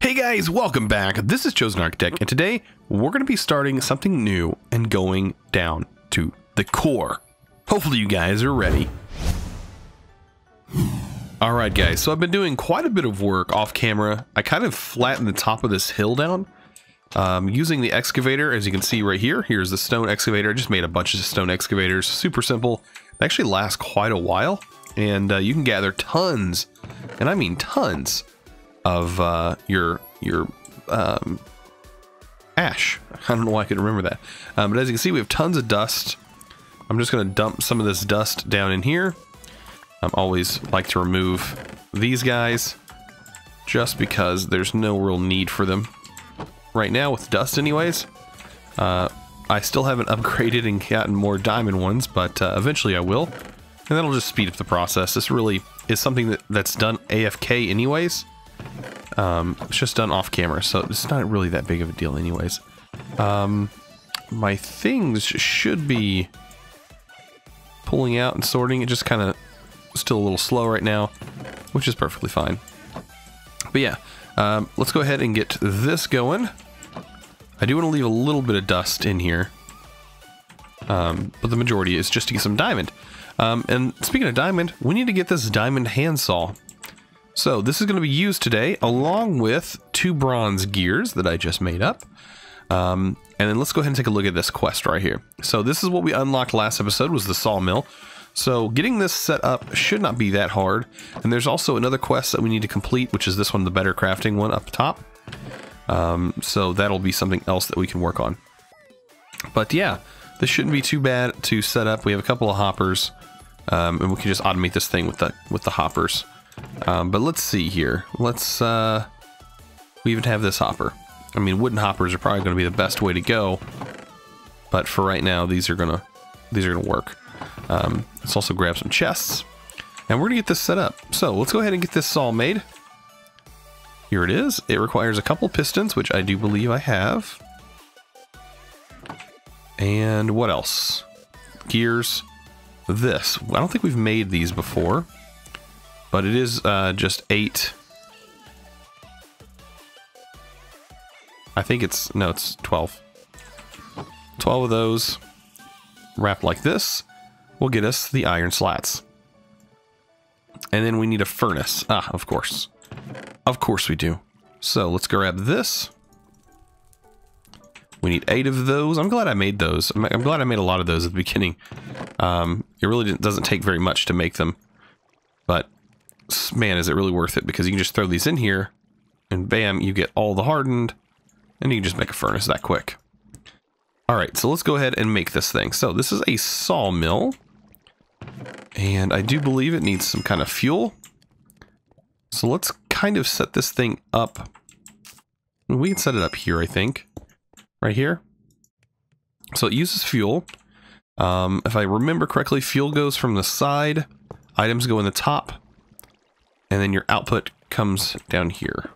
Hey guys, welcome back. This is ChosenArchitect, and today we're going to be starting something new and going down to the core. Hopefully you guys are ready. Alright guys, so I've been doing quite a bit of work off camera. I kind of flattened the top of this hill down using the excavator, as you can see right here. Here's the stone excavator. I just made a bunch of stone excavators. Super simple. They actually last quite a while, and you can gather tons, and I mean tons, of your ash. I don't know why I could remember that. But as you can see, we have tons of dust. I'm just going to dump some of this dust down in here. I always like to remove these guys just because there's no real need for them right now with dust anyways. I still haven't upgraded and gotten more diamond ones, but eventually I will. And that'll just speed up the process. This really is something that's done AFK anyways. It's just done off camera, so it's not really that big of a deal anyways. My things should be pulling out and sorting. It just kind of still a little slow right now, which is perfectly fine. But yeah, let's go ahead and get this going. I do want to leave a little bit of dust in here, but the majority is just to get some diamond. And speaking of diamond, we need to get this diamond handsaw. So this is going to be used today along with 2 bronze gears that I just made up. And then let's go ahead and take a look at this quest right here. So this is what we unlocked last episode, was the Sawmill. So getting this set up should not be that hard. And there's also another quest that we need to complete, which is this one, the better crafting one up top. So that'll be something else that we can work on. But yeah, this shouldn't be too bad to set up. We have a couple of hoppers, and we can just automate this thing with the hoppers. But let's see here. Let's we even have this hopper. I mean, wooden hoppers are probably going to be the best way to go, but for right now, these are gonna work. Let's also grab some chests, and we're gonna get this set up. So let's go ahead and get this saw made. Here it is. It requires a couple pistons, which I do believe I have. And what else? Gears. This. I don't think we've made these before, but it is just 8. I think it's 12. 12 of those wrapped like this will get us the iron slats. And then we need a furnace. Ah, of course. Of course we do. So let's grab this. We need 8 of those. I'm glad I made those. I'm glad I made a lot of those at the beginning. It really doesn't take very much to make them. But man, is it really worth it, because you can just throw these in here and bam, you get all the hardened, and you can just make a furnace that quick. Alright, so let's go ahead and make this thing. So this is a sawmill, and I do believe it needs some kind of fuel. So let's kind of set this thing up. We can set it up here, I think. Right here. So it uses fuel. If I remember correctly, fuel goes from the side, items go in the top, and then your output comes down here.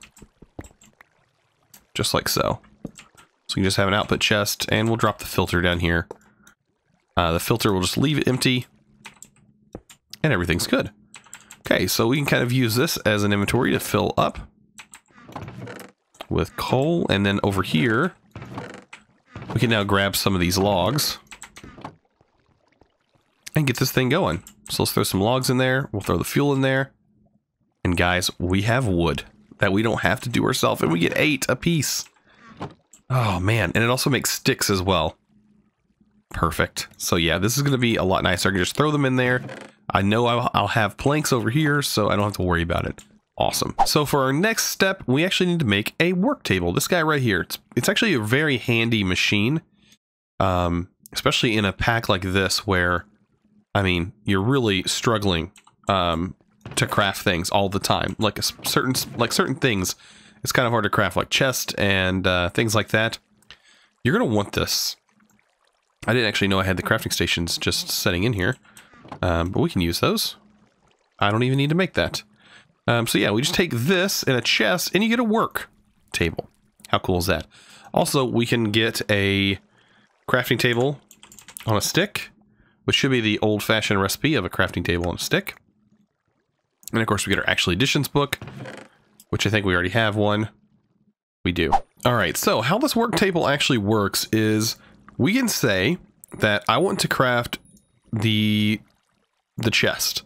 Just like so. So you just have an output chest, and we'll drop the filter down here. The filter will just leave it empty, and everything's good. Okay, so we can kind of use this as an inventory to fill up with coal, and then over here, we can now grab some of these logs and get this thing going. So let's throw some logs in there, we'll throw the fuel in there, and guys, we have wood that we don't have to do ourselves, and we get 8 a piece. Oh man, and it also makes sticks as well. Perfect. So yeah, this is going to be a lot nicer. I can just throw them in there. I know I'll have planks over here, so I don't have to worry about it. Awesome. So for our next step, we actually need to make a work table. This guy right here, it's actually a very handy machine, especially in a pack like this where, I mean, you're really struggling to craft things all the time. Like certain things, it's kind of hard to craft, like chest and things like that. You're gonna want this. I didn't actually know I had the crafting stations just setting in here, but we can use those. I don't even need to make that. So yeah, we just take this in a chest and you get a work table. How cool is that? Also, we can get a crafting table on a stick, which should be the old-fashioned recipe of a crafting table on a stick. And of course we get our actual additions book, which I think we already have one. we do. All right, so how this work table actually works is we can say that I want to craft the chest.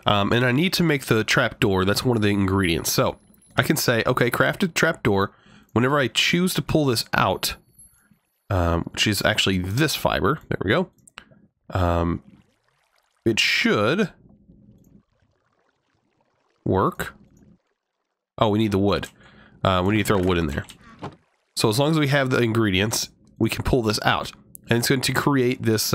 And I need to make the trapdoor. That's one of the ingredients. So I can say, okay, crafted trapdoor. Whenever I choose to pull this out, which is actually this fiber. There we go. It should work. Oh, we need the wood. We need to throw wood in there. So as long as we have the ingredients, we can pull this out. And it's going to create this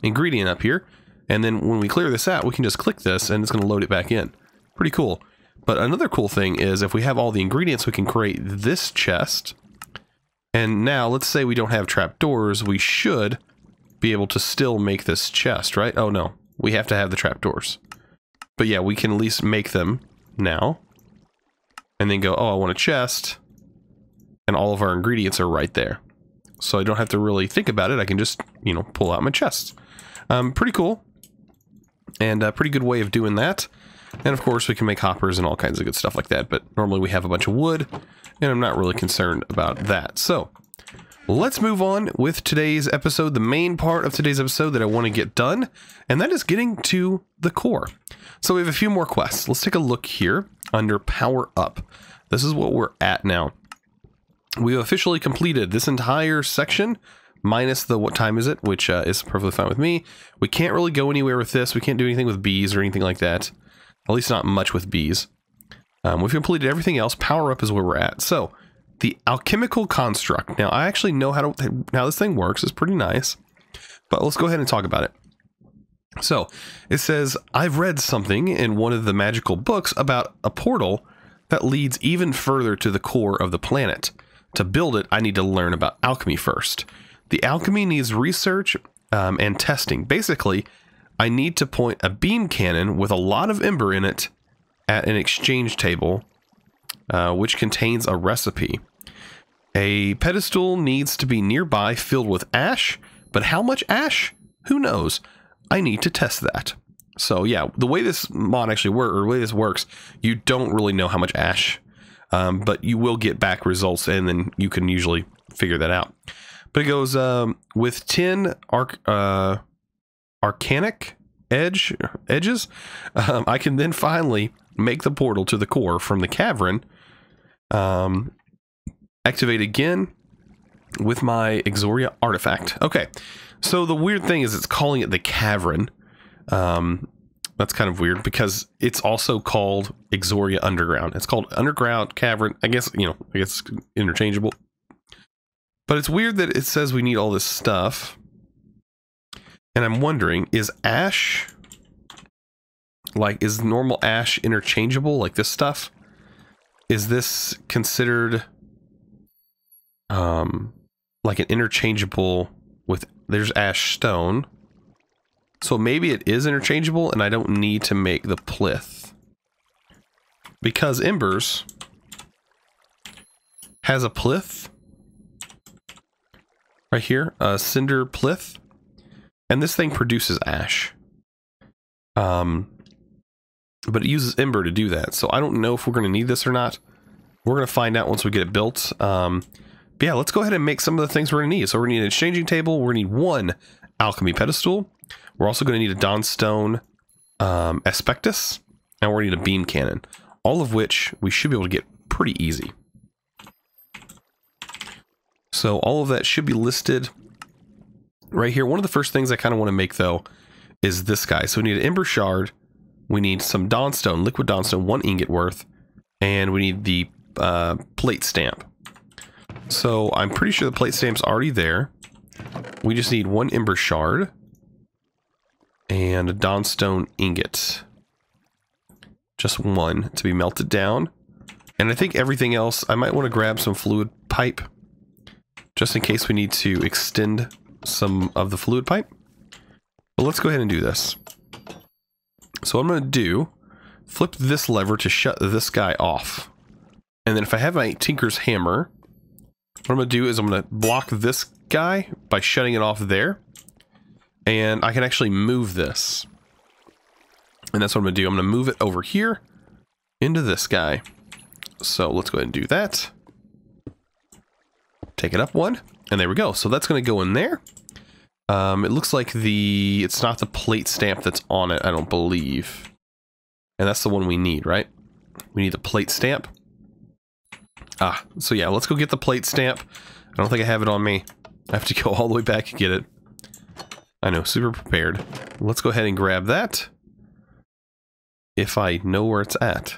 ingredient up here. And then when we clear this out, we can just click this and it's going to load it back in. Pretty cool. But another cool thing is if we have all the ingredients, we can create this chest. And now let's say we don't have trapdoors, we should be able to still make this chest, right? Oh no, we have to have the trapdoors. But yeah, we can at least make them now. And then go, oh, I want a chest. And all of our ingredients are right there. So I don't have to really think about it. I can just, you know, pull out my chest. Pretty cool. And a pretty good way of doing that. And of course we can make hoppers and all kinds of good stuff like that. But normally we have a bunch of wood. And I'm not really concerned about that. So let's move on with today's episode. The main part of today's episode that I want to get done. And that is getting to the core. So we have a few more quests. Let's take a look here under Power Up. This is what we're at now. We've officially completed this entire section, minus the what time is it, which is perfectly fine with me. We can't really go anywhere with this. We can't do anything with bees or anything like that. At least not much with bees. We've completed everything else. Power Up is where we're at. So, the Alchemical Construct. Now, I actually know how this thing works. It's pretty nice. But let's go ahead and talk about it. So, it says, I've read something in one of the magical books about a portal that leads even further to the core of the planet. To build it, I need to learn about alchemy first. The alchemy needs research and testing. Basically, I need to point a beam cannon with a lot of ember in it at an exchange table, which contains a recipe. A pedestal needs to be nearby filled with ash, but how much ash? Who knows? I need to test that. So yeah, the way this mod actually works, or the way this works, you don't really know how much ash, but you will get back results, and then you can usually figure that out. But it goes with 10 volcanic edges. I can then finally make the portal to the core from the cavern. Activate again with my Exoria artifact. Okay, so the weird thing is it's calling it the cavern. That's kind of weird because it's also called Exoria Underground. It's called Underground Cavern. I guess, you know, I guess interchangeable. But it's weird that it says we need all this stuff. And I'm wondering, is ash, like, is normal ash interchangeable, like this stuff? Is this considered, like an interchangeable with, there's ash stone. So maybe it is interchangeable and I don't need to make the plinth. Because Embers has a plinth right here, a cinder plinth, and this thing produces ash. But it uses ember to do that, so I don't know if we're going to need this or not. We're going to find out once we get it built. But yeah, let's go ahead and make some of the things we're going to need. So we're going to need an exchanging table, we're going to need one alchemy pedestal, we're also going to need a dawnstone aspectus, and we're going to need a beam cannon. All of which we should be able to get pretty easy. So all of that should be listed right here. One of the first things I kind of want to make, though, is this guy. So we need an Ember Shard, we need some dawnstone, liquid dawnstone, 1 ingot worth, and we need the plate stamp. So I'm pretty sure the plate stamp's already there. We just need 1 Ember Shard and a dawnstone ingot. Just 1 to be melted down. And I think everything else, I might want to grab some fluid pipe just in case we need to extend some of the fluid pipe. But let's go ahead and do this. So what I'm going to do, flip this lever to shut this guy off. And then if I have my Tinker's Hammer, what I'm going to do is I'm going to block this guy by shutting it off there. And I can actually move this. And that's what I'm going to do. I'm going to move it over here into this guy. So let's go ahead and do that. Take it up one, and there we go. So that's going to go in there. It looks like it's not the plate stamp that's on it, I don't believe. And that's the one we need, right? We need the plate stamp. So yeah, let's go get the plate stamp. I don't think I have it on me. I have to go all the way back and get it. I know, super prepared. Let's go ahead and grab that. If I know where it's at.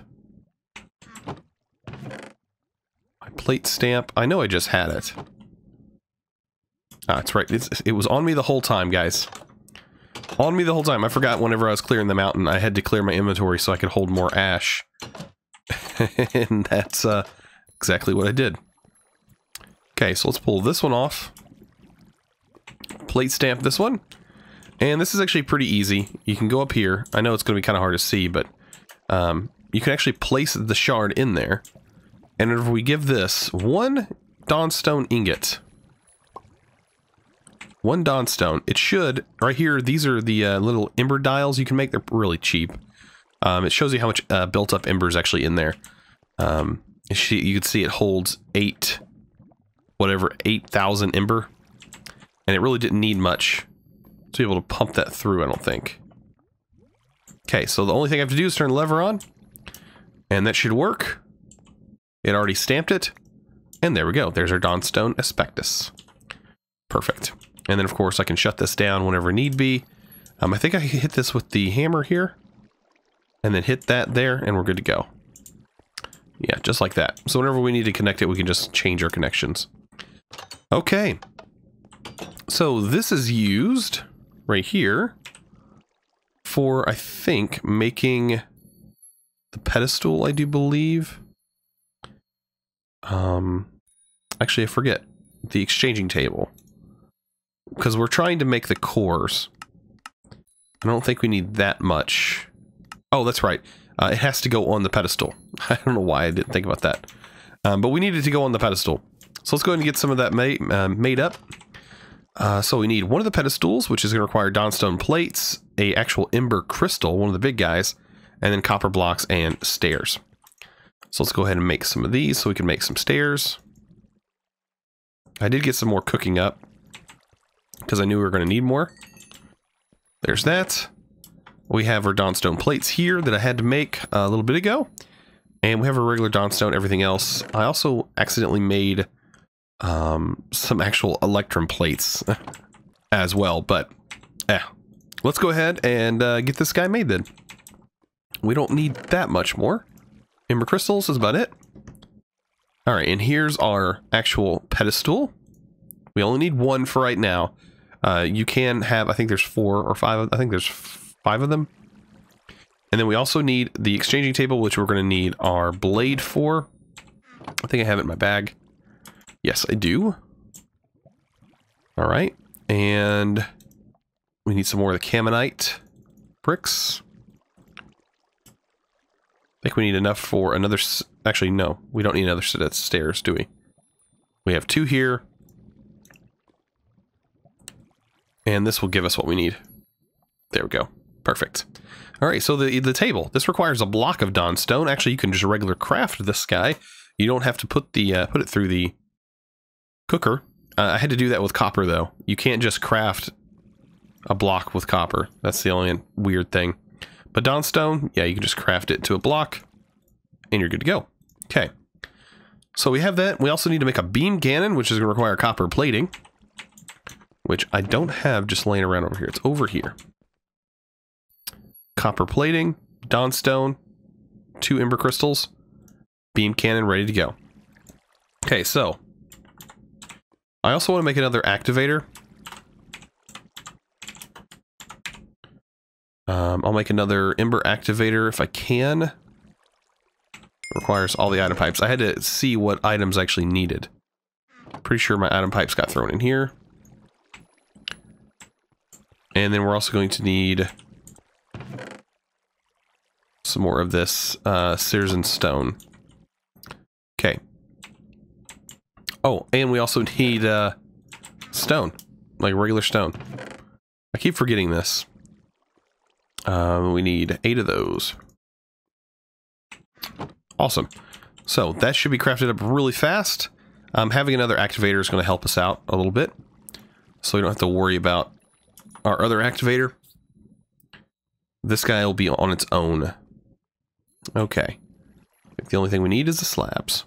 My plate stamp. I know I just had it. It's right. It was on me the whole time, guys. On me the whole time. I forgot whenever I was clearing the mountain, I had to clear my inventory so I could hold more ash. And that's exactly what I did. Okay, so let's pull this one off. Plate stamp this one. And this is actually pretty easy. You can go up here. I know it's going to be kind of hard to see, but you can actually place the shard in there. And if we give this one Dawnstone ingot... One Dawnstone. It should, right here, these are the little ember dials you can make. They're really cheap. It shows you how much built up embers actually in there. You can see it holds 8,000 ember. And it really didn't need much to be able to pump that through, I don't think. Okay, so the only thing I have to do is turn the lever on. And that should work. It already stamped it. And there we go. There's our Dawnstone Aspectus. Perfect. And then, of course, I can shut this down whenever need be. I think I can hit this with the hammer here. And then hit that there, and we're good to go. Yeah, just like that. So whenever we need to connect it, we can just change our connections. Okay. So this is used right here for, I think, making the pedestal, I do believe. Actually, I forget. The exchanging table. Because we're trying to make the cores. I don't think we need that much. Oh, that's right. It has to go on the pedestal. I don't know why I didn't think about that. But we needed to go on the pedestal. So let's go ahead and get some of that made up. So we need one of the pedestals, which is going to require Dawnstone plates, a actual ember crystal, one of the big guys, and then copper blocks and stairs. So let's go ahead and make some of these so we can make some stairs. I did get some more cooking up, because I knew we were going to need more. There's that. We have our Dawnstone plates here that I had to make a little bit ago. And we have a regular Dawnstone, everything else. I also accidentally made some actual Electrum plates as well. But, let's go ahead and get this guy made then. We don't need that much more. Ember crystals is about it. Alright, and here's our actual pedestal. We only need one for right now. You can have, I think there's 4 or 5, I think there's 5 of them. And then we also need the exchanging table, which we're going to need our blade for. I think I have it in my bag. Yes, I do. Alright, and we need some more of the Caminite bricks. I think we need enough for another, actually no, we don't need another set of stairs, do we? We have 2 here. And this will give us what we need. There we go. Perfect. Alright, so the table. This requires a block of Dawnstone. Actually, you can just regular craft this guy. You don't have to put it through the cooker. I had to do that with copper, though. You can't just craft a block with copper. That's the only weird thing. But Dawnstone, yeah, you can just craft it to a block, and you're good to go. Okay. So we have that. We also need to make a beam cannon, which is going to require copper plating. Which I don't have just laying around over here. It's over here. Copper plating, Dawnstone, 2 ember crystals, beam cannon ready to go. Okay, so I also want to make another activator. I'll make another Ember Activator if I can. It requires all the item pipes. I had to see what items I actually needed. Pretty sure my item pipes got thrown in here. And then we're also going to need some more of this Searson Stone. Okay. Oh, and we also need stone, like regular stone. I keep forgetting this. We need 8 of those. Awesome. So that should be crafted up really fast. Having another activator is going to help us out a little bit, so we don't have to worry about our other activator. This guy will be on its own. Okay. I think the only thing we need is the slabs.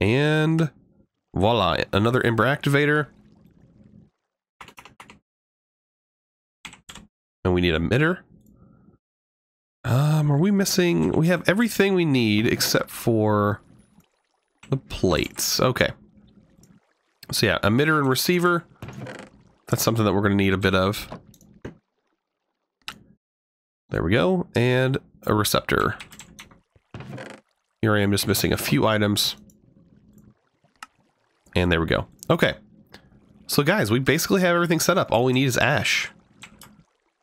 And voila, another Ember Activator. And we need a emitter. Are we missing? We have everything we need except for the plates. Okay. So yeah, emitter and receiver. That's something that we're going to need a bit of. There we go. And a receptor. Here I am just missing a few items. And there we go. Okay. So guys, we basically have everything set up. All we need is ash.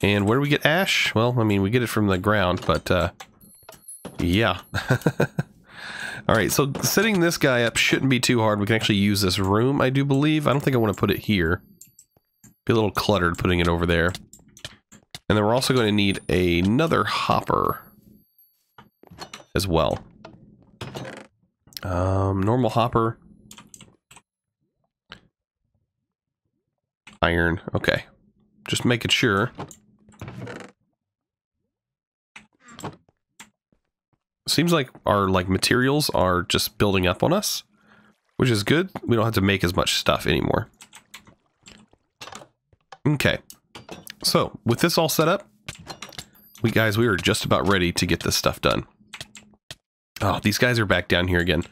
And where do we get ash? Well, I mean, we get it from the ground, but yeah. Alright, so setting this guy up shouldn't be too hard. We can actually use this room, I do believe. I don't think I want to put it here. Be a little cluttered putting it over there. And then we're also going to need another hopper as well. Normal hopper. Iron, okay. Just making sure. Seems like our materials are just building up on us, which is good. We don't have to make as much stuff anymore. Okay. So, with this all set up, we are just about ready to get this stuff done. Oh, these guys are back down here again.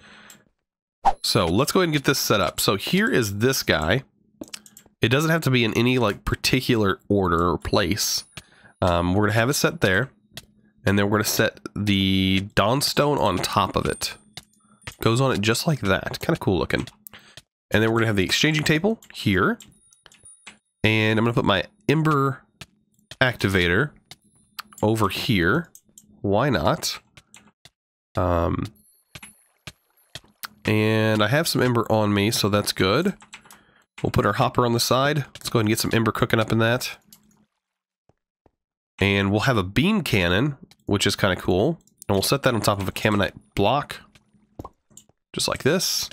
So, let's go ahead and get this set up. So, here is this guy. It doesn't have to be in any particular order or place. We're going to have it set there. And then we're going to set the Dawnstone on top of it. Goes on it just like that. Kind of cool looking. And then we're going to have the exchanging table here. And I'm going to put my Ember Activator over here. Why not? And I have some Ember on me, so that's good. We'll put our hopper on the side. Let's go ahead and get some Ember cooking up in that. And we'll have a beam cannon, which is kind of cool. And we'll set that on top of a Caminite block. Just like this.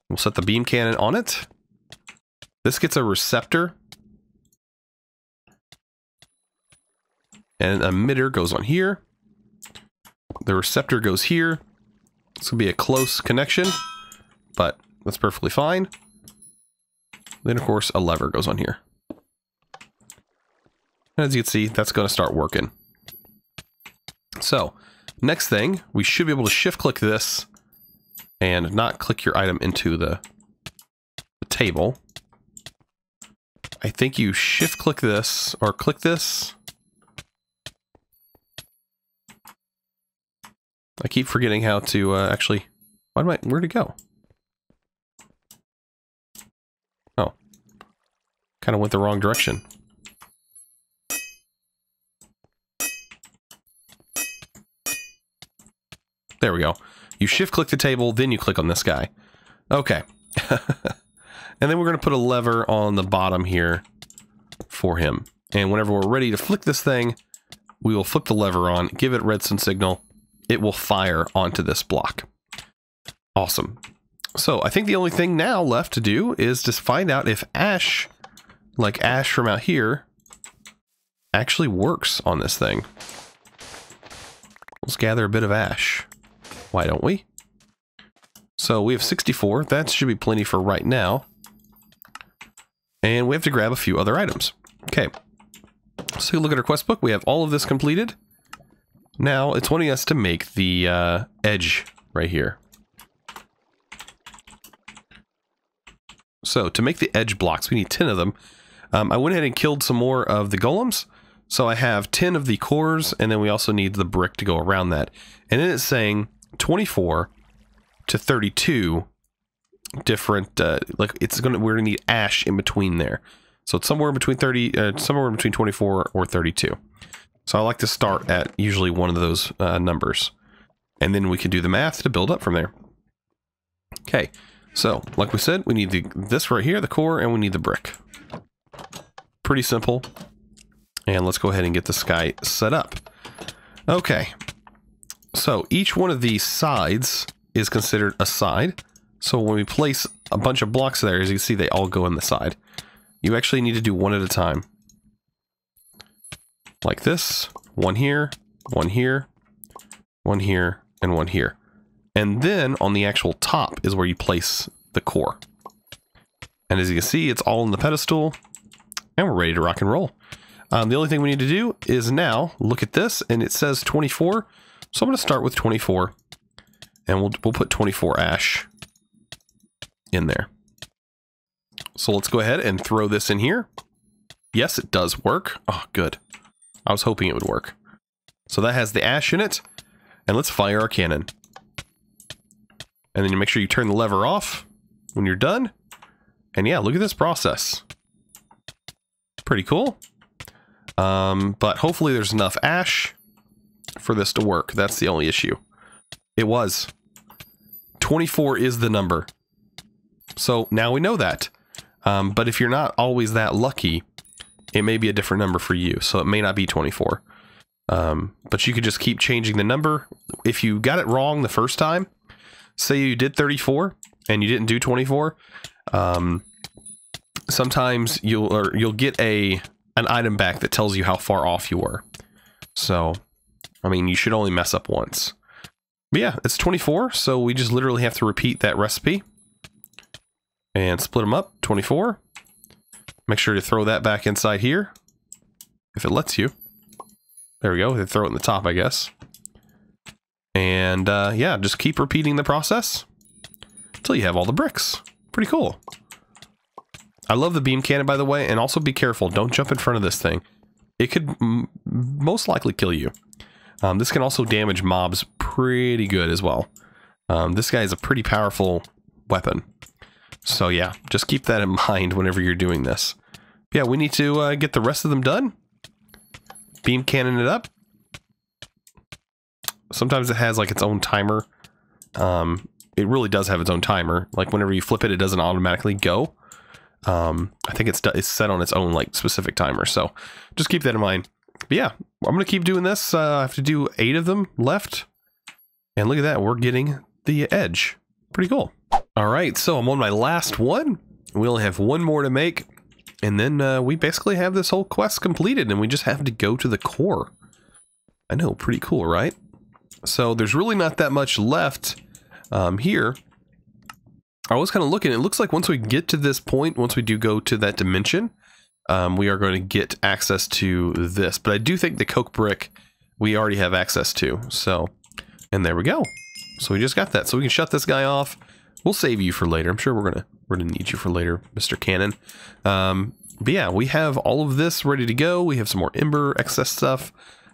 We'll set the beam cannon on it. This gets a receptor. And an emitter goes on here. The receptor goes here. It's going to be a close connection, but that's perfectly fine. Then, of course, a lever goes on here. As you can see, that's going to start working. So, next thing, we should be able to shift-click this and not click your item into the table. I think you shift-click this, or click this. I keep forgetting how to actually... where'd it go? Oh. Kind of went the wrong direction. There we go. You shift-click the table, then you click on this guy. Okay. And then we're going to put a lever on the bottom here for him. And whenever we're ready to flick this thing, we will flip the lever on, give it redstone signal. It will fire onto this block. Awesome. So I think the only thing now left to do is just find out if ash, like ash from out here, actually works on this thing. Let's gather a bit of ash. Why don't we? So we have 64. That should be plenty for right now. And we have to grab a few other items. Okay. So look at our quest book. We have all of this completed. Now it's wanting us to make the edge right here. So to make the edge blocks, we need 10 of them. I went ahead and killed some more of the golems. So I have 10 of the cores, and then we also need the brick to go around that. And then it's saying 24 to 32 different, we're gonna need ash in between there. So it's somewhere between 24 or 32. So I like to start at usually one of those numbers. And then we can do the math to build up from there. Okay, so like we said, we need this right here, the core, and we need the brick. Pretty simple. And let's go ahead and get this guy set up. Okay. So each one of these sides is considered a side. So when we place a bunch of blocks there, as you can see, they all go in the side. You actually need to do one at a time. Like this. One here, one here, one here, and one here. And then on the actual top is where you place the core. And as you can see, it's all in the pedestal. And we're ready to rock and roll. The only thing we need to do is now look at this, and it says 24. So I'm going to start with 24. And we'll put 24 ash in there. So let's go ahead and throw this in here. Yes, it does work. Oh, good. I was hoping it would work. So that has the ash in it. And let's fire our cannon. And then you make sure you turn the lever off when you're done. And yeah, look at this process. Pretty cool. But hopefully there's enough ash for this to work. That's the only issue. It was. 24 is the number. So now we know that. But if you're not always that lucky, it may be a different number for you. So it may not be 24. But you could just keep changing the number. If you got it wrong the first time, say you did 34 and you didn't do 24, sometimes you'll get an item back that tells you how far off you were. So, I mean, you should only mess up once. But yeah, it's 24, so we just literally have to repeat that recipe. And split them up, 24. Make sure to throw that back inside here, if it lets you. There we go, they throw it in the top, I guess. And yeah, just keep repeating the process until you have all the bricks. Pretty cool. I love the beam cannon, by the way, and also be careful. Don't jump in front of this thing. It could most likely kill you. This can also damage mobs pretty good as well. This guy is a pretty powerful weapon. So yeah, just keep that in mind whenever you're doing this. Yeah, we need to get the rest of them done. Beam cannon it up. Sometimes it has like its own timer. It really does have its own timer. Like whenever you flip it, it doesn't automatically go. I think it's set on its own like specific timer. So just keep that in mind. But yeah, I'm going to keep doing this. I have to do 8 of them left. And look at that. We're getting the edge. Pretty cool. All right. So I'm on my last one. We only have one more to make. And then we basically have this whole quest completed. And we just have to go to the core. I know. Pretty cool, right? So there's really not that much left here. I was kind of looking. It looks like once we get to this point, once we do go to that dimension, we are going to get access to this. But I do think the coke brick we already have access to. So, and there we go. So we just got that. So we can shut this guy off. We'll save you for later. I'm sure we're gonna need you for later, Mr. Cannon. But yeah, we have all of this ready to go. We have some more Ember excess stuff.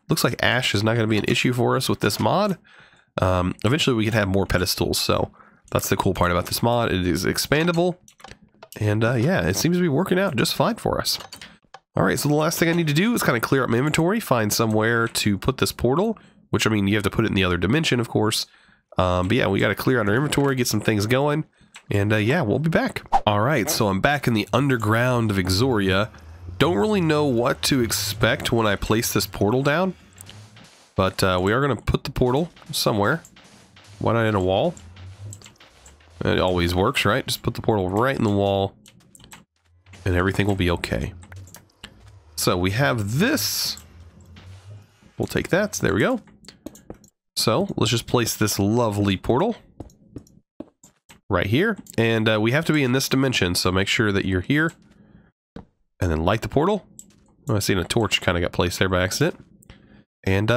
Looks like ash is not going to be an issue for us with this mod. Eventually we can have more pedestals. So that's the cool part about this mod. It is expandable. And yeah, it seems to be working out just fine for us. All right, so the last thing I need to do is kind of clear up my inventory, find somewhere to put this portal, which I mean, you have to put it in the other dimension, of course. But yeah, we got to clear out our inventory, get some things going. And yeah, we'll be back. All right, so I'm back in the underground of Exoria. Don't really know what to expect when I place this portal down. But we are going to put the portal somewhere. Why not in a wall? It always works, right? Just put the portal right in the wall. And everything will be okay. So we have this. We'll take that. There we go. So let's just place this lovely portal right here. And we have to be in this dimension. So make sure that you're here. And then light the portal. Oh, I seen a torch kind of got placed there by accident. And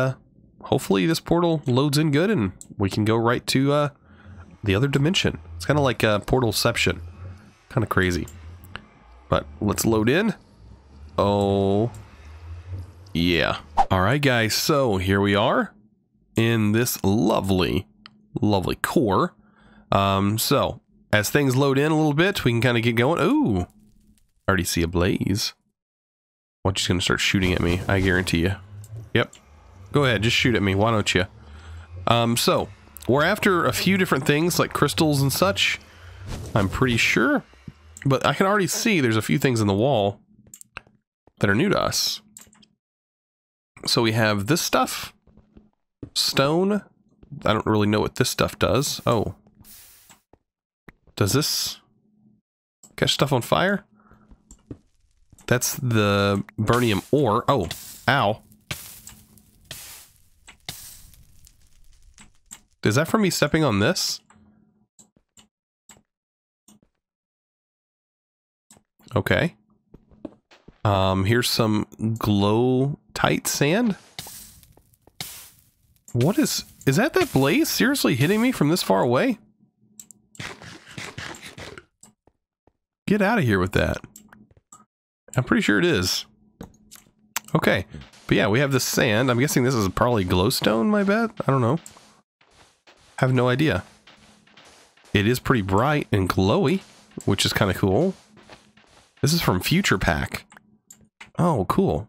hopefully this portal loads in good and we can go right to the other dimension. It's kind of like Portalception. Kind of crazy. But let's load in. Oh, yeah. All right, guys. So here we are in this lovely, lovely core. So as things load in a little bit, we can kind of get going. Ooh, I already see a blaze. Well, she's going to start shooting at me, I guarantee you. Yep. Go ahead, just shoot at me. Why don't you? So we're after a few different things like crystals and such, I'm pretty sure. But I can already see there's a few things in the wall that are new to us. So we have this stuff. Stone, I don't really know what this stuff does. Oh. Does this catch stuff on fire? That's the burnium ore. Oh, ow. Is that from me stepping on this? Okay. Here's some glow-tight sand. What is that blaze seriously hitting me from this far away? Get out of here with that. I'm pretty sure it is. Okay. But yeah, we have this sand. I'm guessing this is probably glowstone, my bet? I don't know. Have no idea. It is pretty bright and glowy, which is kind of cool. This is from Future Pack. Oh, cool.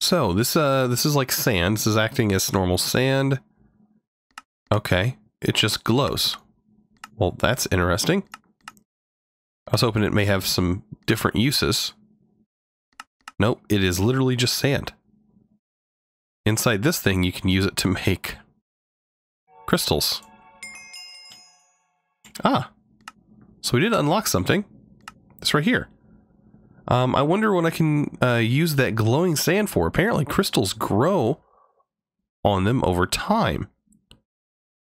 So this is like sand. This is acting as normal sand. Okay, it just glows. Well, that's interesting. I was hoping it may have some different uses. Nope, it is literally just sand. Inside this thing, you can use it to make crystals. Ah, so we did unlock something. It's right here. I wonder what I can use that glowing sand for. Apparently crystals grow on them over time.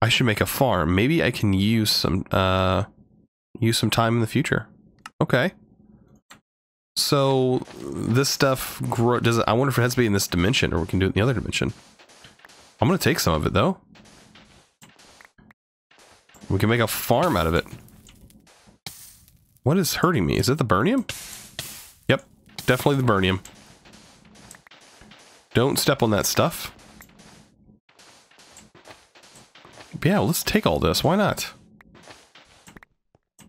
I should make a farm. Maybe I can use some time in the future. Okay. So this stuff does it, I wonder if it has to be in this dimension or we can do it in the other dimension. I'm going to take some of it though. We can make a farm out of it. What is hurting me? Is it the burnium? Yep, definitely the burnium. Don't step on that stuff. But yeah, let's take all this. Why not?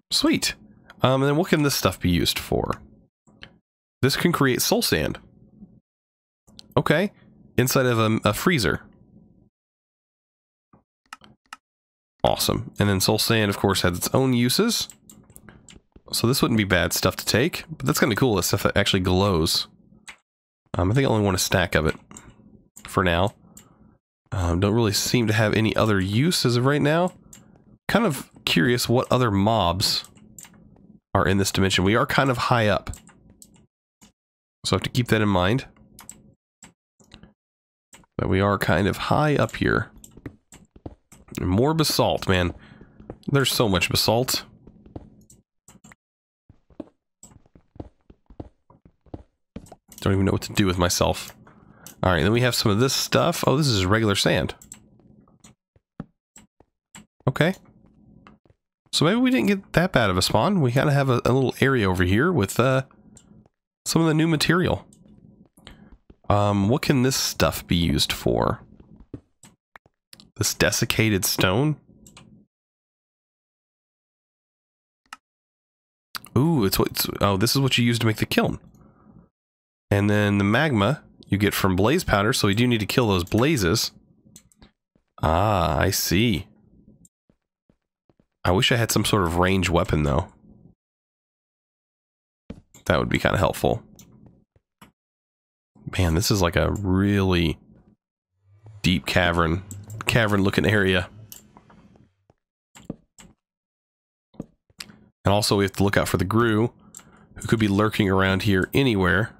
Sweet. And then what can this stuff be used for? This can create soul sand. Okay. Inside of a freezer. Awesome. And then soul sand, of course, has its own uses. So this wouldn't be bad stuff to take, but that's kind of cool, that stuff that actually glows. I think I only want a stack of it for now. Don't really seem to have any other use as of right now. Kind of curious what other mobs are in this dimension. We are kind of high up, so I have to keep that in mind. That we are kind of high up here. More basalt, man. There's so much basalt. Don't even know what to do with myself. Alright, then we have some of this stuff. Oh, this is regular sand. Okay. So maybe we didn't get that bad of a spawn. We kind of have a little area over here with some of the new material. What can this stuff be used for? This desiccated stone? Ooh, oh, this is what you use to make the kiln. And then the magma you get from blaze powder, so we do need to kill those blazes. Ah, I see. I wish I had some sort of ranged weapon, though. That would be kind of helpful. Man, this is like a really deep cavern-looking area. And also we have to look out for the Grue, who could be lurking around here anywhere.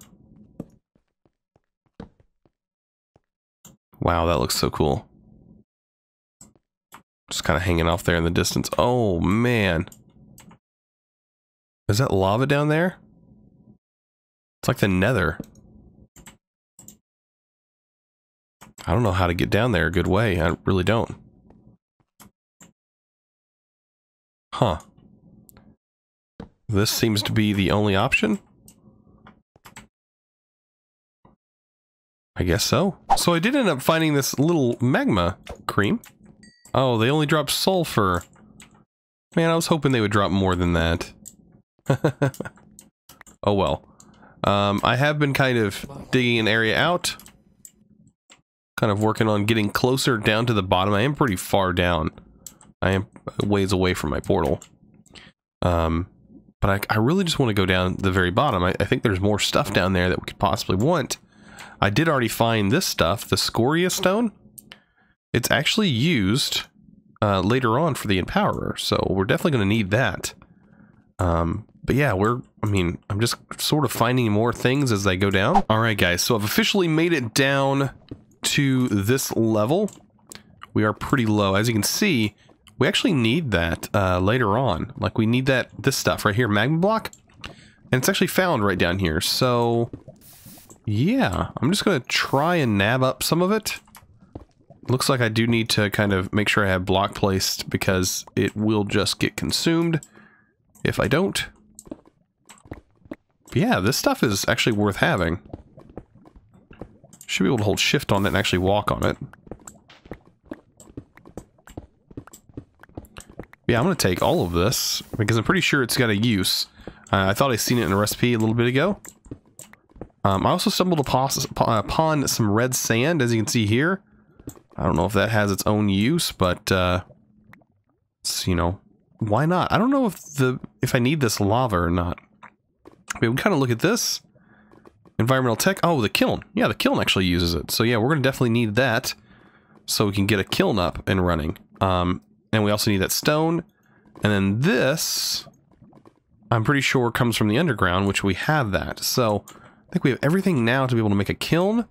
Wow, that looks so cool. Just kind of hanging off there in the distance. Oh, man. Is that lava down there? It's like the Nether. I don't know how to get down there a good way. I really don't. Huh. This seems to be the only option. I guess so. So I did end up finding this little magma cream. Oh, they only drop sulfur. Man, I was hoping they would drop more than that. Oh well. I have been kind of digging an area out. Kind of working on getting closer down to the bottom. I am pretty far down. I am a ways away from my portal. But I really just want to go down the very bottom. I think there's more stuff down there that we could possibly want. I did already find this stuff, the Scoria Stone. it's actually used later on for the Empowerer, so we're definitely going to need that. But yeah, I'm just sort of finding more things as they go down. All right, guys, so I've officially made it down to this level. We are pretty low. As you can see, we actually need that later on. Like, we need this stuff right here, Magma Block, and it's actually found right down here. So, yeah, I'm just going to try and nab up some of it. Looks like I do need to kind of make sure I have block placed, because it will just get consumed if I don't. But yeah, this stuff is actually worth having. Should be able to hold shift on it and actually walk on it. Yeah, I'm going to take all of this, because I'm pretty sure it's got a use. I thought I seen it in a recipe a little bit ago. I also stumbled upon some red sand, as you can see here. I don't know if that has its own use, but, you know, why not? I don't know if I need this lava or not. We kind of look at this. Environmental tech. Oh, the kiln. Yeah, the kiln actually uses it. So yeah, we're going to definitely need that so we can get a kiln up and running. And we also need that stone. And then this, I'm pretty sure, comes from the underground, which we have that. So I think we have everything now to be able to make a kiln.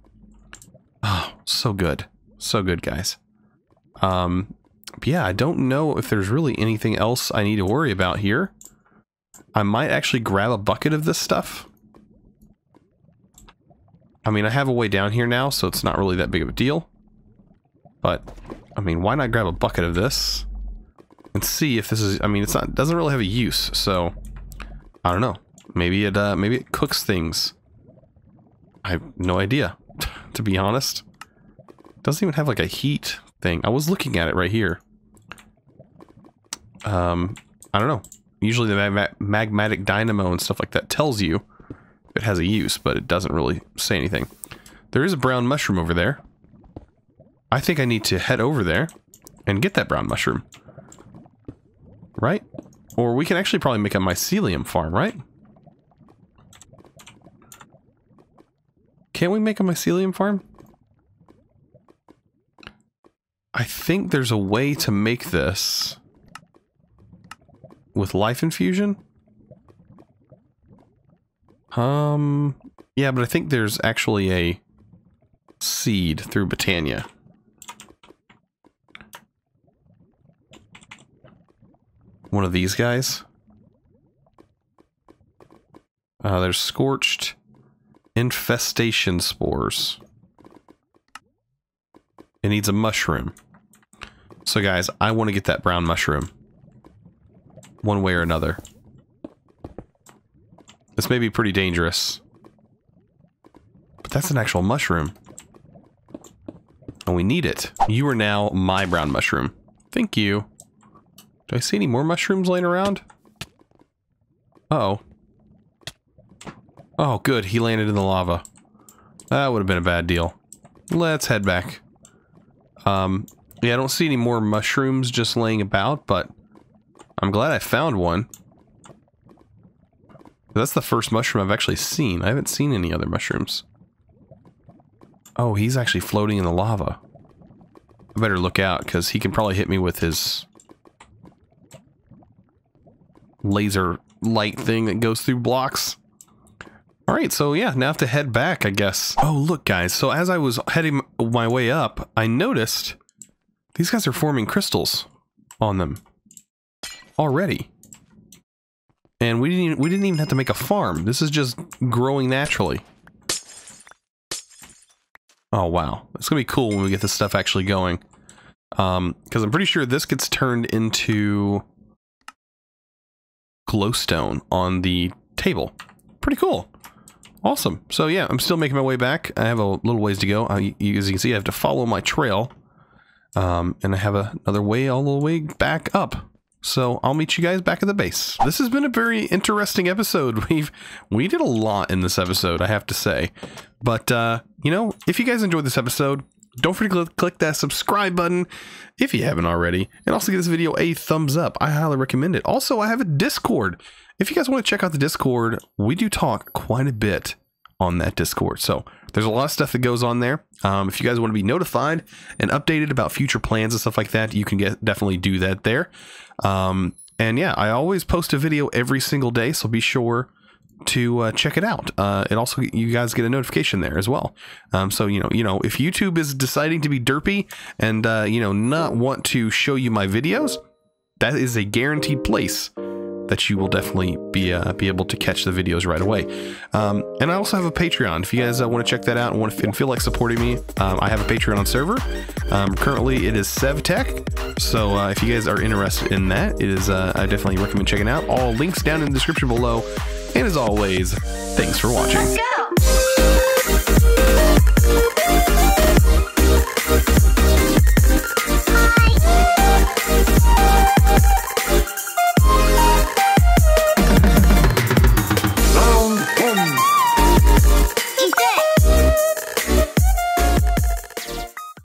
Oh, so good. So good, guys. But yeah, I don't know if there's really anything else I need to worry about here. I might actually grab a bucket of this stuff. I mean, I have a way down here now, so it's not really that big of a deal. But, I mean, why not grab a bucket of this and see if this is, I mean, it doesn't really have a use, so I don't know. Maybe it cooks things. I have no idea, to be honest. It doesn't even have like a heat thing. I was looking at it right here. I don't know. Usually the magmatic dynamo and stuff like that tells you it has a use, but it doesn't really say anything. There is a brown mushroom over there. I think I need to head over there and get that brown mushroom. Right? Or we can actually probably make a Mycelium Farm, right? Can't we make a Mycelium Farm? I think there's a way to make this with life infusion. Yeah, but I think there's actually a seed through Botania. One of these guys. There's scorched infestation spores. It needs a mushroom. So guys, I want to get that brown mushroom. One way or another. This may be pretty dangerous. But that's an actual mushroom. And we need it. You are now my brown mushroom. Thank you. Do I see any more mushrooms laying around? Uh-oh. Oh, good. He landed in the lava. That would have been a bad deal. Let's head back. Yeah, I don't see any more mushrooms just laying about, but I'm glad I found one. That's the first mushroom I've actually seen. I haven't seen any other mushrooms. Oh, he's actually floating in the lava. I better look out, because he can probably hit me with his laser light thing that goes through blocks. Alright, so yeah, now I have to head back, I guess. Oh, look, guys. So as I was heading my way up, I noticed these guys are forming crystals on them already. And we didn't even have to make a farm. This is just growing naturally. Oh, wow. It's going to be cool when we get this stuff actually going. Because I'm pretty sure this gets turned into glowstone on the table. Pretty cool. Awesome. So yeah, I'm still making my way back. I have a little ways to go. As you can see, I have to follow my trail. And I have another way all the way back up. So I'll meet you guys back at the base. This has been a very interesting episode. We did a lot in this episode, I have to say. But, you know, if you guys enjoyed this episode, don't forget to click that subscribe button if you haven't already. And also give this video a thumbs up. I highly recommend it. Also, I have a Discord. If you guys want to check out the Discord, we do talk quite a bit on that Discord. So There's a lot of stuff that goes on there. If you guys want to be notified and updated about future plans and stuff like that, you can definitely do that there. And yeah, I always post a video every single day, so be sure to check it out. It also, you guys get a notification there as well. So you know, if YouTube is deciding to be derpy and you know, not want to show you my videos, that is a guaranteed place that you will definitely be able to catch the videos right away. And I also have a Patreon. If you guys want to check that out and feel like supporting me, I have a Patreon server. Currently, it is SevTech. So if you guys are interested in that, it is I definitely recommend checking out. All links down in the description below. And as always, thanks for watching.